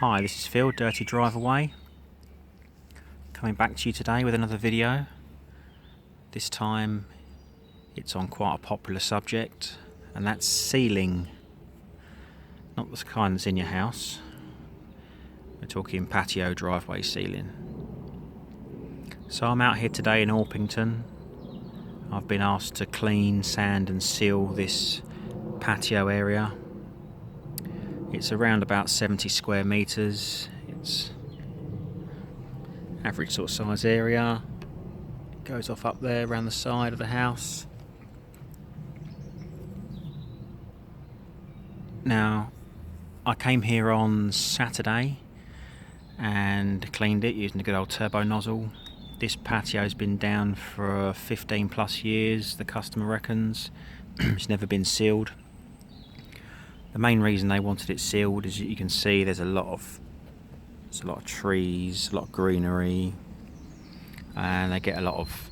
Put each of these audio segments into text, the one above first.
Hi, this is Phil, Dirty Drive Away, coming back to you today with another video. This time it's on quite a popular subject, and that's sealing. Not the kind that's in your house. We're talking patio driveway sealing. So I'm out here today in Orpington. I've been asked to clean, sand and seal this patio area. It's around about 70 square metres. It's average sort of size area. It goes off up there around the side of the house. Now, I came here on Saturday and cleaned it using a good old turbo nozzle. This patio's been down for 15 plus years, the customer reckons. It's never been sealed. The main reason they wanted it sealed is, you can see, there's a lot of trees, a lot of greenery, and they get a lot of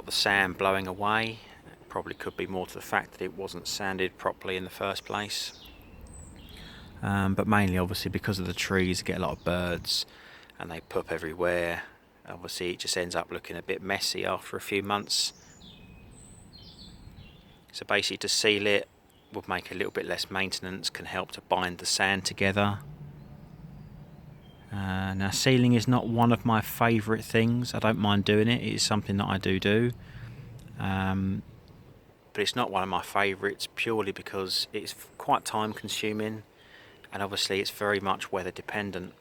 the sand blowing away. It probably could be more to the fact that it wasn't sanded properly in the first place. But mainly, obviously, because of the trees, you get a lot of birds and they poop everywhere. Obviously, it just ends up looking a bit messy after a few months. So basically, to seal it would make a little bit less maintenance, can help to bind the sand together. Now, sealing is not one of my favourite things. I don't mind doing it. It is something that I do. But it's not one of my favourites, purely because it's quite time consuming, and obviously it's very much weather dependent.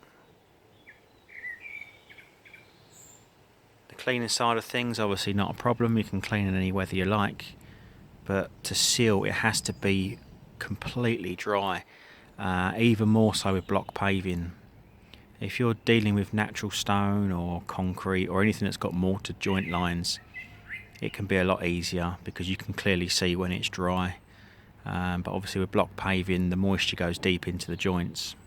The cleaning side of things, obviously not a problem. You can clean in any weather you like. But to seal, it has to be completely dry, even more so with block paving. If you're dealing with natural stone or concrete or anything that's got mortar joint lines, it can be a lot easier because you can clearly see when it's dry. But obviously with block paving, the moisture goes deep into the joints.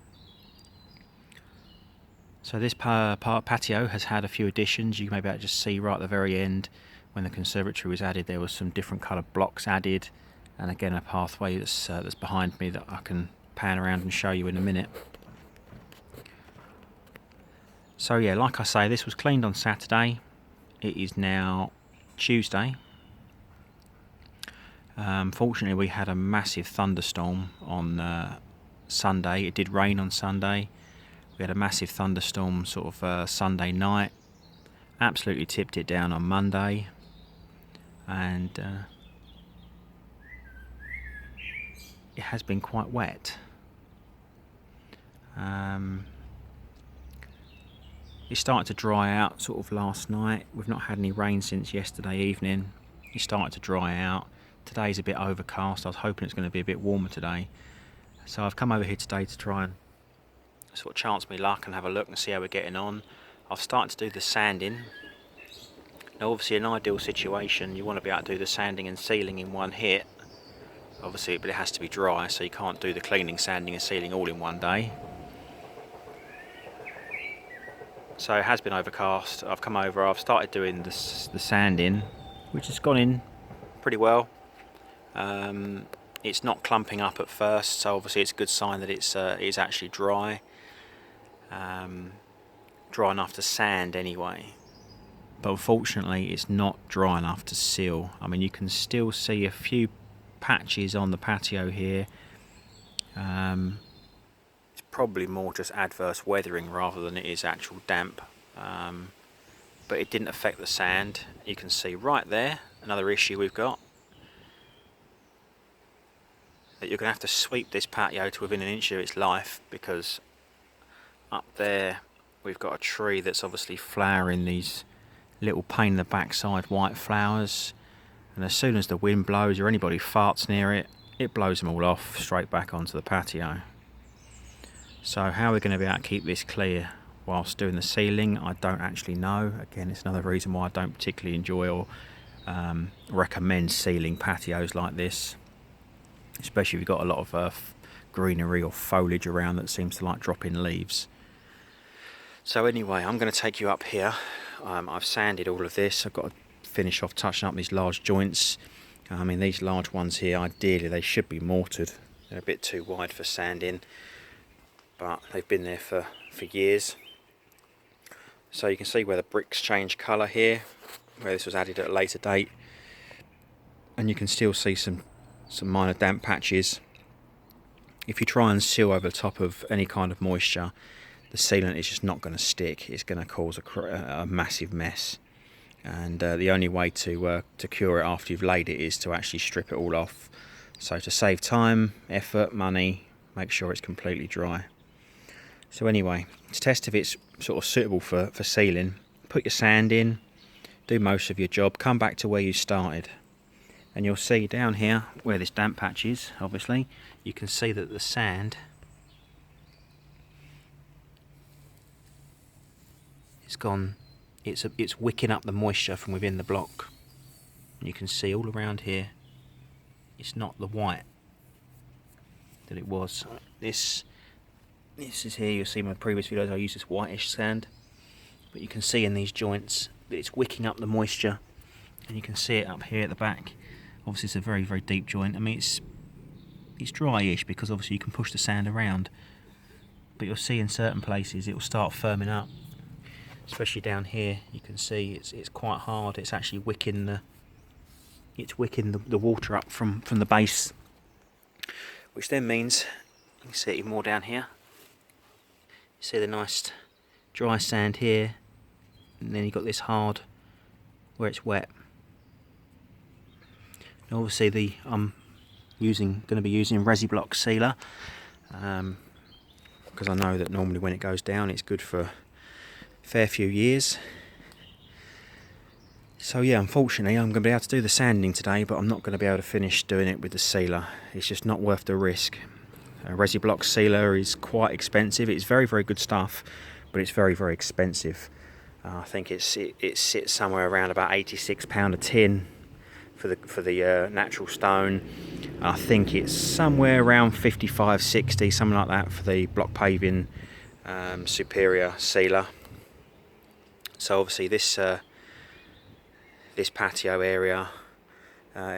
So this patio has had a few additions. You can maybe just see right at the very end, when the conservatory was added, there was some different coloured blocks added, and again a pathway that's behind me that I can pan around and show you in a minute. So yeah, like I say, this was cleaned on Saturday. It is now Tuesday. Fortunately, we had a massive thunderstorm on Sunday. It did rain on Sunday. We had a massive thunderstorm sort of Sunday night. Absolutely tipped it down on Monday. And it has been quite wet. It started to dry out sort of last night. We've not had any rain since yesterday evening. It started to dry out. Today's a bit overcast. I was hoping it's going to be a bit warmer today. So I've come over here today to try and sort of chance my luck and have a look and see how we're getting on. I've started to do the sanding. Now obviously, in an ideal situation, you want to be able to do the sanding and sealing in one hit. Obviously, but it has to be dry, so you can't do the cleaning, sanding and sealing all in one day. So it has been overcast. I've come over, I've started doing the sanding, which has gone in pretty well. It's not clumping up at first, so obviously it's a good sign that it's actually dry. Dry enough to sand anyway. But unfortunately, it's not dry enough to seal. I mean, you can still see a few patches on the patio here. It's probably more just adverse weathering rather than it is actual damp. But it didn't affect the sand. You can see right there, another issue we've got, that you're going to have to sweep this patio to within an inch of its life, because up there we've got a tree that's obviously flowering these little pain in the backside white flowers, and as soon as the wind blows or anybody farts near it, it blows them all off straight back onto the patio. So how we're going to be able to keep this clear whilst doing the sealing, I don't actually know. Again, it's another reason why I don't particularly enjoy or recommend sealing patios like this, especially if you've got a lot of greenery or foliage around that seems to like drop in leaves. So anyway, I'm going to take you up here. I've sanded all of this. I've got to finish off touching up these large joints. I mean, these large ones here, ideally they should be mortared. They're a bit too wide for sanding. but they've been there for years. So you can see where the bricks change colour here, where this was added at a later date, and you can still see some minor damp patches. If you try and seal over the top of any kind of moisture, the sealant is just not going to stick. It's going to cause a massive mess, and the only way to cure it after you've laid it is to actually strip it all off. So to save time, effort, money, make sure it's completely dry. So anyway, to test if it's sort of suitable for sealing, put your sand in, do most of your job, come back to where you started, and you'll see down here where this damp patch is, obviously, you can see that the sand is gone. It's wicking up the moisture from within the block. And you can see all around here, it's not the white that it was. This is here, you'll see in my previous videos I use this whitish sand, but you can see in these joints that it's wicking up the moisture, and you can see it up here at the back. Obviously it's a very, very deep joint. I mean, it's dryish because obviously you can push the sand around, but you'll see in certain places it will start firming up, especially down here. You can see it's quite hard. It's actually wicking the water up from the base, which then means you can see it even more down here. You see the nice dry sand here, and then you've got this hard where it's wet. And obviously I'm going to be using Resiblock sealer, because I know that normally when it goes down it's good for a fair few years. So yeah, unfortunately I'm going to be able to do the sanding today, but I'm not going to be able to finish doing it with the sealer. It's just not worth the risk. A Resiblock sealer is quite expensive. It's very, very good stuff, but it's very, very expensive. I think it sits somewhere around about £86 a tin for the natural stone. I think it's somewhere around 55, 60, something like that for the block paving superior sealer. So obviously this patio area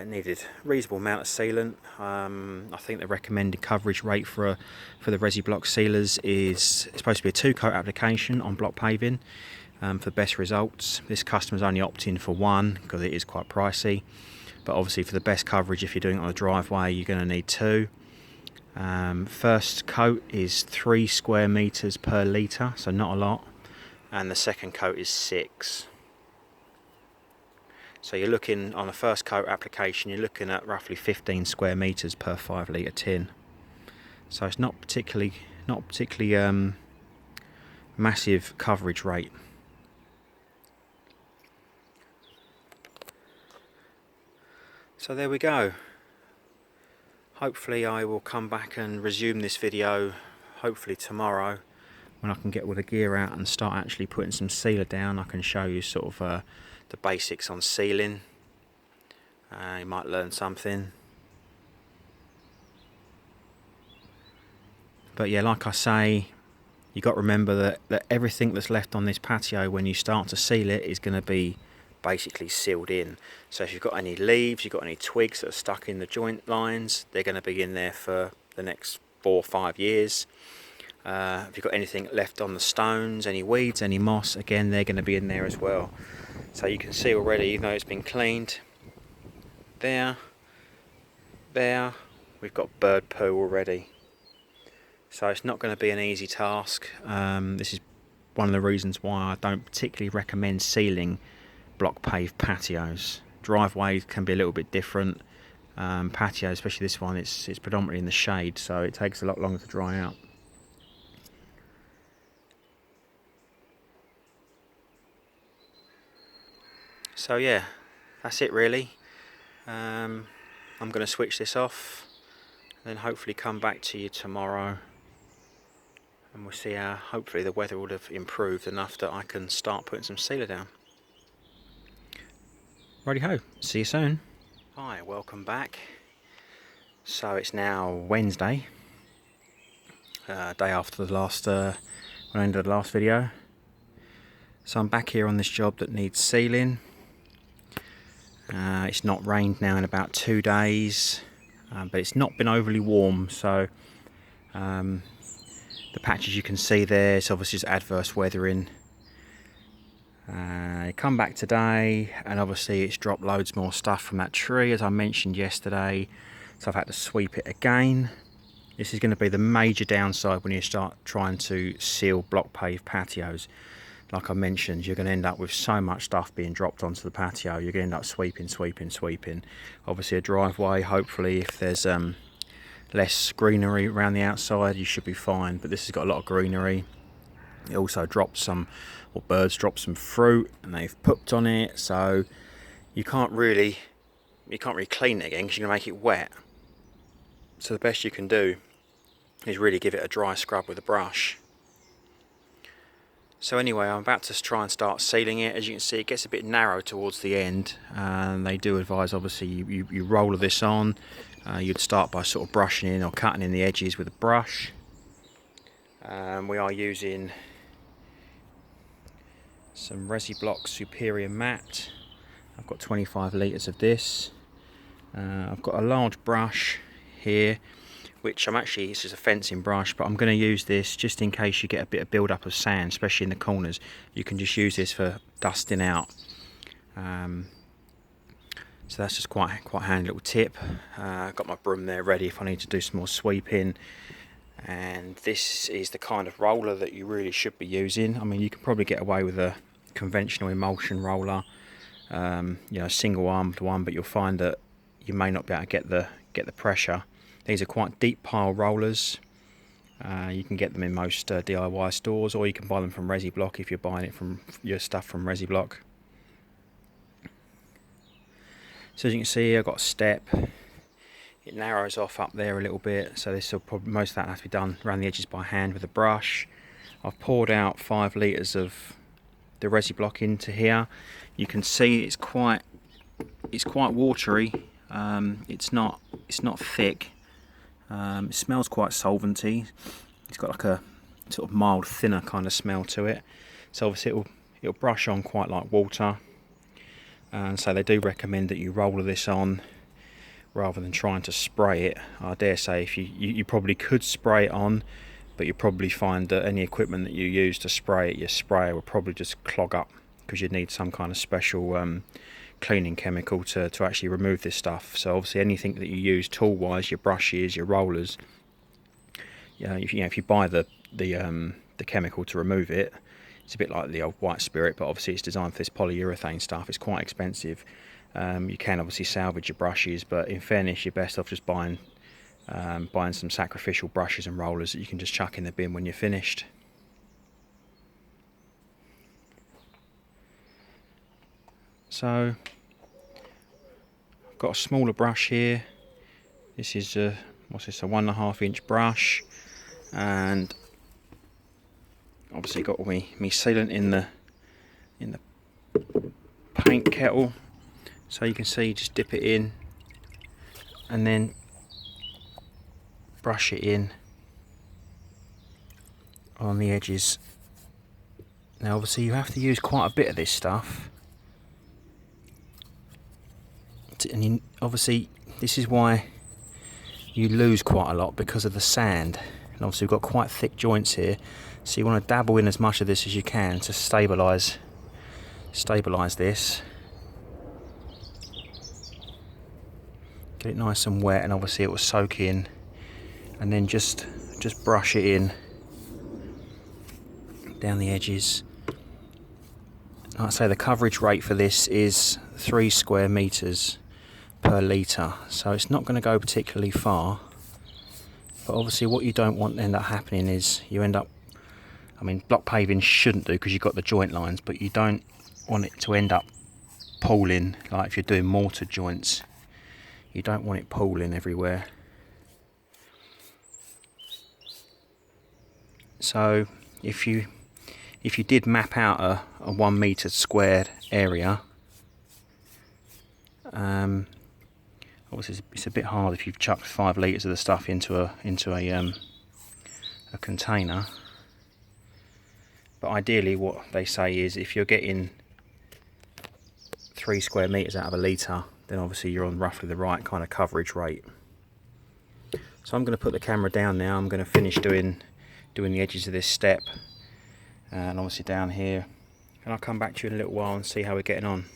needed a reasonable amount of sealant. I think the recommended coverage rate for the Resiblock sealers is supposed to be a 2-coat application on block paving for the best results. This customer's only opting for 1 because it is quite pricey, but obviously for the best coverage, if you're doing it on a driveway, you're going to need 2. First coat is 3 square meters per litre, so not a lot, and the second coat is 6. So you're looking, on a first coat application, you're looking at roughly 15 square meters per 5 litre tin. So it's not particularly massive coverage rate. So there we go. Hopefully I will come back and resume this video hopefully tomorrow, when I can get all the gear out and start actually putting some sealer down. I can show you sort of the basics on sealing. You might learn something. But yeah, like I say, you got to remember that everything that's left on this patio when you start to seal it is going to be basically sealed in. So if you've got any leaves, you've got any twigs that are stuck in the joint lines, they're going to be in there for the next 4 or 5 years. If you've got anything left on the stones, any weeds, any moss, again they're going to be in there as well. So you can see already, even though it's been cleaned, there, we've got bird poo already. So it's not going to be an easy task. This is one of the reasons why I don't particularly recommend sealing block paved patios. Driveways can be a little bit different. Patio, especially this one, it's predominantly in the shade, so it takes a lot longer to dry out. So yeah, that's it really. I'm going to switch this off and then hopefully come back to you tomorrow, and we'll see how hopefully the weather would have improved enough that I can start putting some sealer down. Righty ho, see you soon. Hi, welcome back. So it's now Wednesday, day after the last when I ended the last video. So I'm back here on this job that needs sealing. It's not rained now in about 2 days, but it's not been overly warm, so the The patches you can see there, it's obviously just adverse weathering. Come back today and obviously it's dropped loads more stuff from that tree as I mentioned yesterday, so I've had to sweep it again. This is going to be the major downside when you start trying to seal block pave patios. Like I mentioned, you're going to end up with so much stuff being dropped onto the patio. You're going to end up sweeping. Obviously a driveway, hopefully if there's less greenery around the outside you should be fine, but this has got a lot of greenery. It also dropped some, or birds dropped some fruit and they've pooped on it, so you can't really clean it again because you're going to make it wet. So the best you can do is really give it a dry scrub with a brush. So anyway, I'm about to try and start sealing it. As you can see, it gets a bit narrow towards the end, and they do advise obviously you roller this on. You'd start by sort of brushing in or cutting in the edges with a brush. We are using some Resiblock Superior Matte. I've got 25 litres of this. I've got a large brush here, which this is a fencing brush, but I'm going to use this just in case you get a bit of build up of sand, especially in the corners. You can just use this for dusting out. So that's just quite a handy little tip. I've got my broom there ready if I need to do some more sweeping. And this is the kind of roller that you really should be using. I mean, you can probably get away with a conventional emulsion roller, single armed one, but you'll find that you may not be able to get the pressure. These are quite deep pile rollers. You can get them in most DIY stores, or you can buy them from Resiblock if you're buying it from your stuff from Resiblock. So as you can see, I've got a step. It narrows off up there a little bit, so this will probably, most of that has to be done around the edges by hand with a brush. I've poured out 5 litres of the Resiblock into here. You can see it's quite watery. It's not thick. It smells quite solventy. It's got like a sort of mild, thinner kind of smell to it. So obviously it'll brush on quite like water. And so they do recommend that you roller this on rather than trying to spray it. I dare say if you probably could spray it on, but you probably find that any equipment that you use to spray it, your sprayer will probably just clog up because you'd need some kind of special cleaning chemical to actually remove this stuff. So obviously anything that you use tool wise, your brushes, your rollers, if you buy the chemical to remove it, it's a bit like the old white spirit, but obviously it's designed for this polyurethane stuff. It's quite expensive. You can obviously salvage your brushes, but in fairness you're best off just buying some sacrificial brushes and rollers that you can just chuck in the bin when you're finished. So I've got a smaller brush here. This is a 1.5 inch brush, and obviously got all my sealant in the paint kettle. So you can see, just dip it in and then brush it in on the edges. Now obviously you have to use quite a bit of this stuff, and obviously this is why you lose quite a lot, because of the sand. And obviously we've got quite thick joints here, so you want to dabble in as much of this as you can to stabilize this. Get it nice and wet, and obviously it will soak in, and then just brush it in down the edges. Like I say, the coverage rate for this is 3 square meters per litre, so it's not going to go particularly far. But obviously what you don't want to end up happening is you end up, I mean, block paving shouldn't do because you've got the joint lines, but you don't want it to end up pooling, like if you're doing mortar joints. You don't want it pooling everywhere. So if you did map out a 1 metre squared area, obviously it's a bit hard if you've chucked 5 litres of the stuff into a container. But ideally what they say is if you're getting 3 square metres out of a litre, then obviously you're on roughly the right kind of coverage rate. So I'm going to put the camera down now. I'm going to finish doing doing the edges of this step, and obviously down here, and I'll come back to you in a little while and see how we're getting on.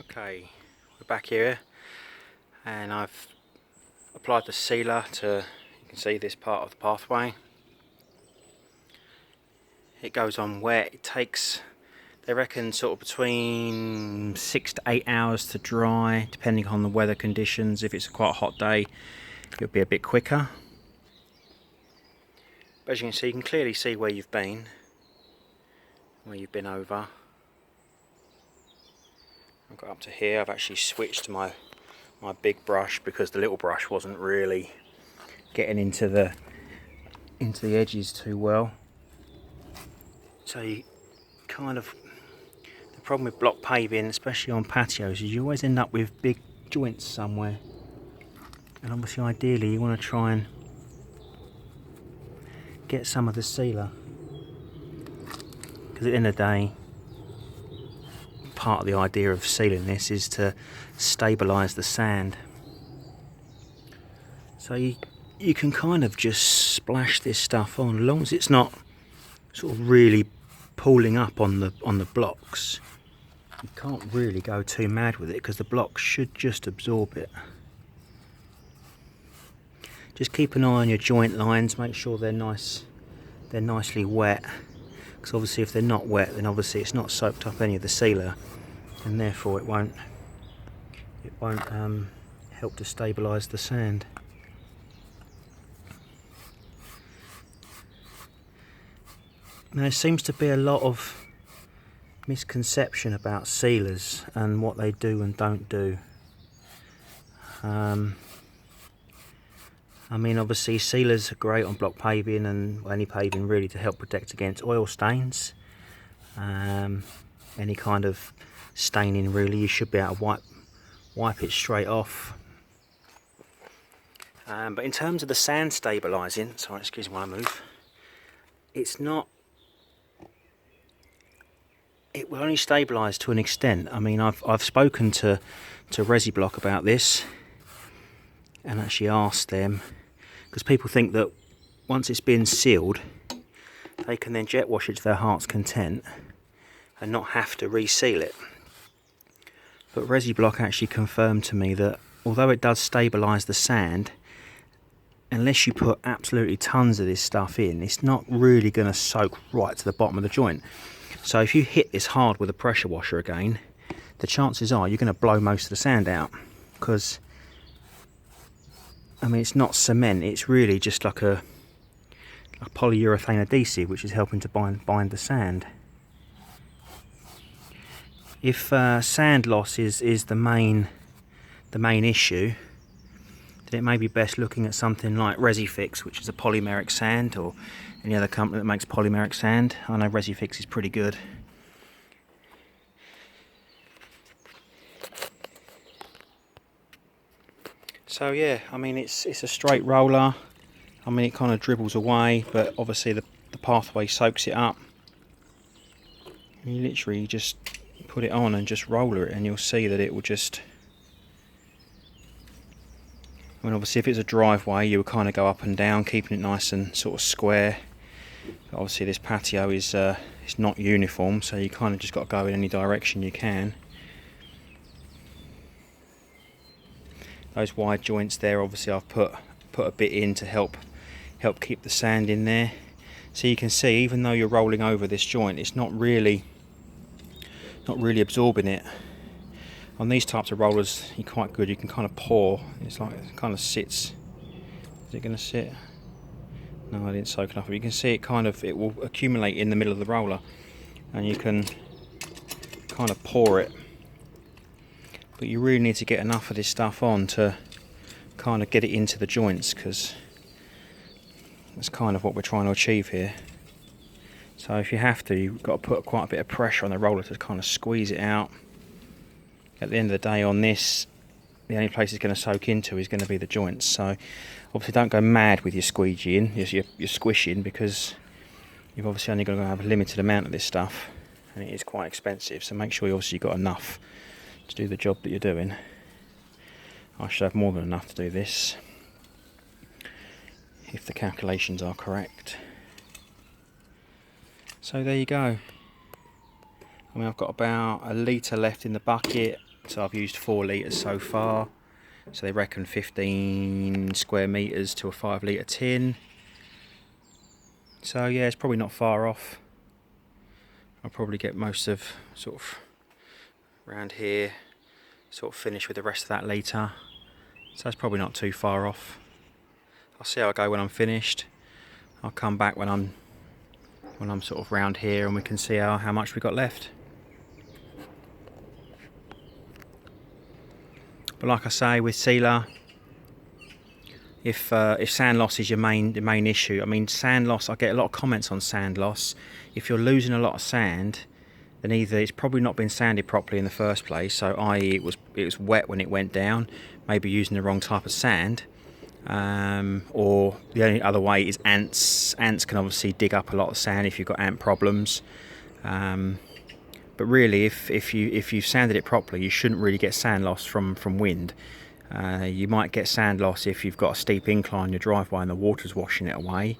Okay, we're back here, and I've applied the sealer to, you can see this part of the pathway. It goes on wet. It takes, they reckon, sort of between 6 to 8 hours to dry, depending on the weather conditions. If it's quite a hot day, it'll be a bit quicker. But as you can see, you can clearly see where you've been over. I've got up to here. I've actually switched to my big brush because the little brush wasn't really getting into the edges too well. So you kind of, the problem with block paving, especially on patios, is you always end up with big joints somewhere. And obviously ideally you want to try and get some of the sealer, because at the end of the day, part of the idea of sealing this is to stabilise the sand. So you can kind of just splash this stuff on, as long as it's not sort of really pulling up on the blocks. You can't really go too mad with it because the blocks should just absorb it. Just keep an eye on your joint lines, make sure they're nicely wet, because obviously if they're not wet, then obviously it's not soaked up any of the sealer, and therefore it won't help to stabilise the sand. Now, there seems to be a lot of misconception about sealers and what they do and don't do. I mean, obviously sealers are great on block paving and any paving really to help protect against oil stains. Any kind of staining really, you should be able to wipe it straight off. But in terms of the sand stabilising, sorry, excuse me while I move, it will only stabilise to an extent. I mean, I've spoken to Resiblock about this and actually asked them, because people think that once it's been sealed, they can then jet wash it to their heart's content and not have to reseal it. But Resiblock actually confirmed to me that although it does stabilise the sand, unless you put absolutely tons of this stuff in, it's not really going to soak right to the bottom of the joint. So if you hit this hard with a pressure washer again, the chances are you're going to blow most of the sand out, because I mean, it's not cement, it's really just like a polyurethane adhesive which is helping to bind the sand. If sand loss is the main issue, then it may be best looking at something like Resifix, which is a polymeric sand, or any other company that makes polymeric sand. I know Resifix is pretty good. So yeah, I mean it's a straight roller. I mean it kind of dribbles away, but obviously the pathway soaks it up. And you literally just put it on and just roller it, and you'll see that it will just, I mean obviously if it's a driveway you will kind of go up and down, keeping it nice and sort of square. But obviously this patio is it's not uniform, so you kind of just got to go in any direction you can. Those wide joints there, obviously I've put a bit in to help keep the sand in there. So you can see, even though you're rolling over this joint, it's not really absorbing it. On these types of rollers, you're quite good. You can kind of pour. It's like it kind of sits. Is it going to sit? No, I didn't soak enough. But you can see it will accumulate in the middle of the roller, and you can kind of pour it. But you really need to get enough of this stuff on to kind of get it into the joints, because that's kind of what we're trying to achieve here. So if you have to, you've got to put quite a bit of pressure on the roller to kind of squeeze it out. At the end of the day on this, the only place it's going to soak into is going to be the joints. So obviously don't go mad with your squeegeeing, your squishing, because you've obviously only got to have a limited amount of this stuff, and it is quite expensive. So make sure you obviously got enough to do the job that you're doing. I should have more than enough to do this, if the calculations are correct. So there you go. I mean, I've got about a litre left in the bucket, so I've used 4 litres so far. So they reckon 15 square metres to a 5 litre tin. So yeah, it's probably not far off. I'll probably get most of sort of around here, sort of finish with the rest of that litre. So it's probably not too far off. I'll see how I go when I'm finished. I'll come back when I'm sort of round here, and we can see how much we got left. But like I say, with sealer, if sand loss is the main issue, I mean, sand loss, I get a lot of comments on sand loss. If you're losing a lot of sand, then either it's probably not been sanded properly in the first place, so i.e. it was wet when it went down, maybe using the wrong type of sand, or the only other way is ants. Ants can obviously dig up a lot of sand if you've got ant problems. But really, if you've sanded it properly, you shouldn't really get sand loss from wind. You might get sand loss if you've got a steep incline in your driveway and the water's washing it away.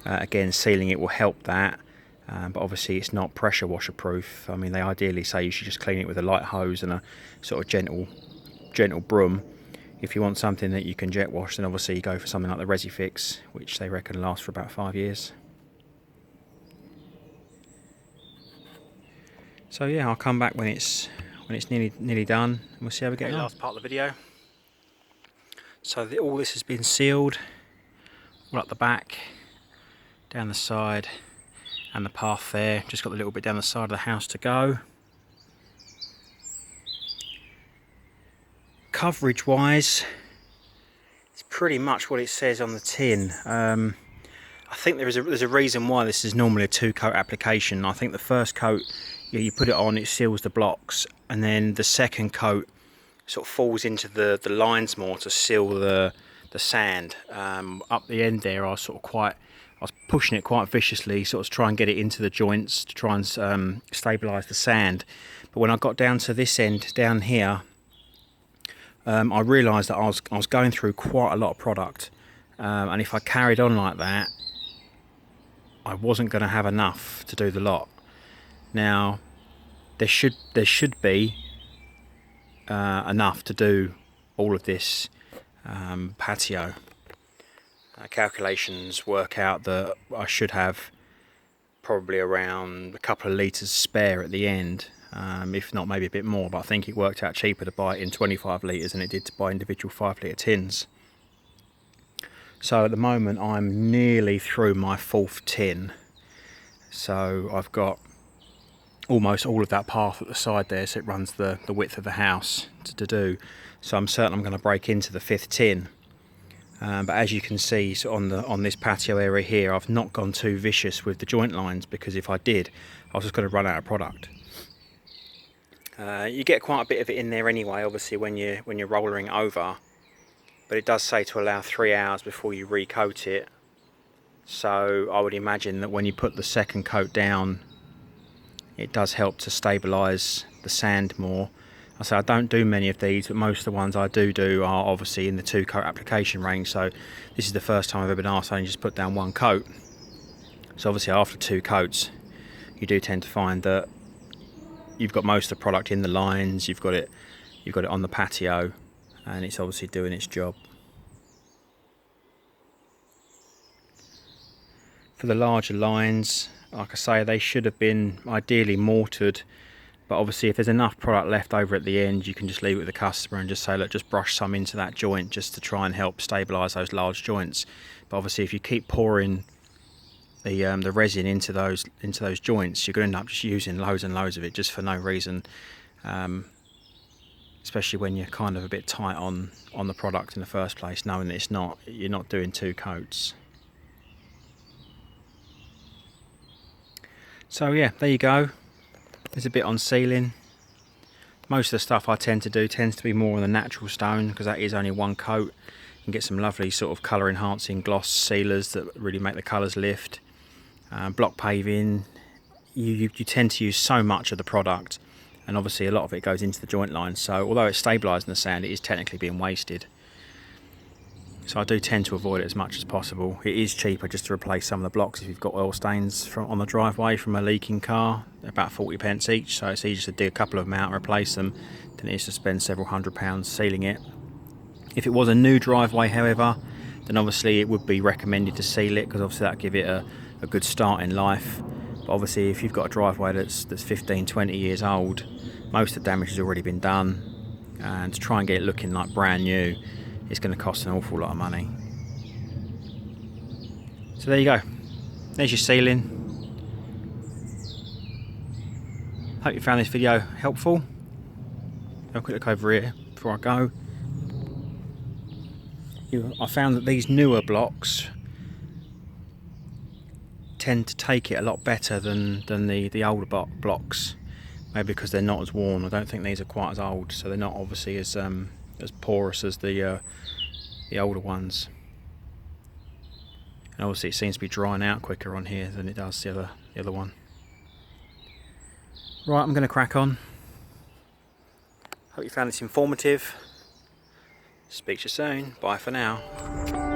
Again, sealing it will help that, but obviously it's not pressure washer proof. I mean, they ideally say you should just clean it with a light hose and a sort of gentle broom. If you want something that you can jet wash, then obviously you go for something like the Resifix, which they reckon lasts for about 5 years. So yeah, I'll come back when it's nearly done, and we'll see how we get on. Last part of the video. So all this has been sealed, all up the back, down the side, and the path there. Just got the little bit down the side of the house to go. Coverage wise, it's pretty much what it says on the tin. I think there's a reason why this is normally a 2-coat application. I think the first coat, you put it on, it seals the blocks, and then the second coat sort of falls into the lines more to seal the sand. Up the end there, I was pushing it quite viciously, sort of try and get it into the joints to try and stabilise the sand. But when I got down to this end down here, I realised that I was going through quite a lot of product, and if I carried on like that, I wasn't going to have enough to do the lot. Now, there should be enough to do all of this patio. Calculations work out that I should have probably around a couple of litres spare at the end, if not maybe a bit more, but I think it worked out cheaper to buy it in 25 litres than it did to buy individual 5 litre tins. So at the moment I'm nearly through my 4th tin, so I've got almost all of that path at the side there, so it runs the width of the house to do. So I'm certain I'm going to break into the 5th tin. But as you can see, so on this patio area here, I've not gone too vicious with the joint lines, because if I did, I was just going to run out of product. You get quite a bit of it in there anyway, obviously when you're rollering over, but it does say to allow 3 hours before you recoat it. So I would imagine that when you put the second coat down, it does help to stabilise the sand more. I say I don't do many of these, but most of the ones I do are obviously in the 2-coat application range. So this is the first time I've ever been asked to only just put down 1 coat. So obviously after 2 coats, you do tend to find that you've got most of the product in the lines, you've got it on the patio, and it's obviously doing its job. For the larger lines, like I say, they should have been ideally mortared, but obviously if there's enough product left over at the end, you can just leave it with the customer and just say, look, just brush some into that joint just to try and help stabilise those large joints. But obviously if you keep pouring the resin into those joints, you're going to end up just using loads and loads of it just for no reason, especially when you're kind of a bit tight on the product in the first place, knowing that you're not doing 2 coats. So yeah, there you go. There's a bit on sealing. Most of the stuff I tend to do tends to be more on the natural stone, because that is only 1 coat. You can get some lovely sort of colour enhancing gloss sealers that really make the colours lift. Block paving, you tend to use so much of the product, and obviously a lot of it goes into the joint line, so although it's stabilising the sand, it is technically being wasted. So I do tend to avoid it as much as possible. It is cheaper just to replace some of the blocks if you've got oil stains on the driveway from a leaking car. They're about 40p each, so it's easier to dig a couple of them out and replace them than it is to spend several £100 sealing it. If it was a new driveway, however, then obviously it would be recommended to seal it, because obviously that'll give it a good start in life. But obviously if you've got a driveway that's 15, 20 years old, most of the damage has already been done, and to try and get it looking like brand new, it's going to cost an awful lot of money. So there you go. There's your sealing. Hope you found this video helpful. Have a quick look over here before I go. I found that these newer blocks tend to take it a lot better than the older blocks. Maybe because they're not as worn. I don't think these are quite as old, so they're not obviously as porous as the older ones. And obviously it seems to be drying out quicker on here than it does the other one. Right, I'm going to crack on. Hope you found this informative. Speak to you soon. Bye for now.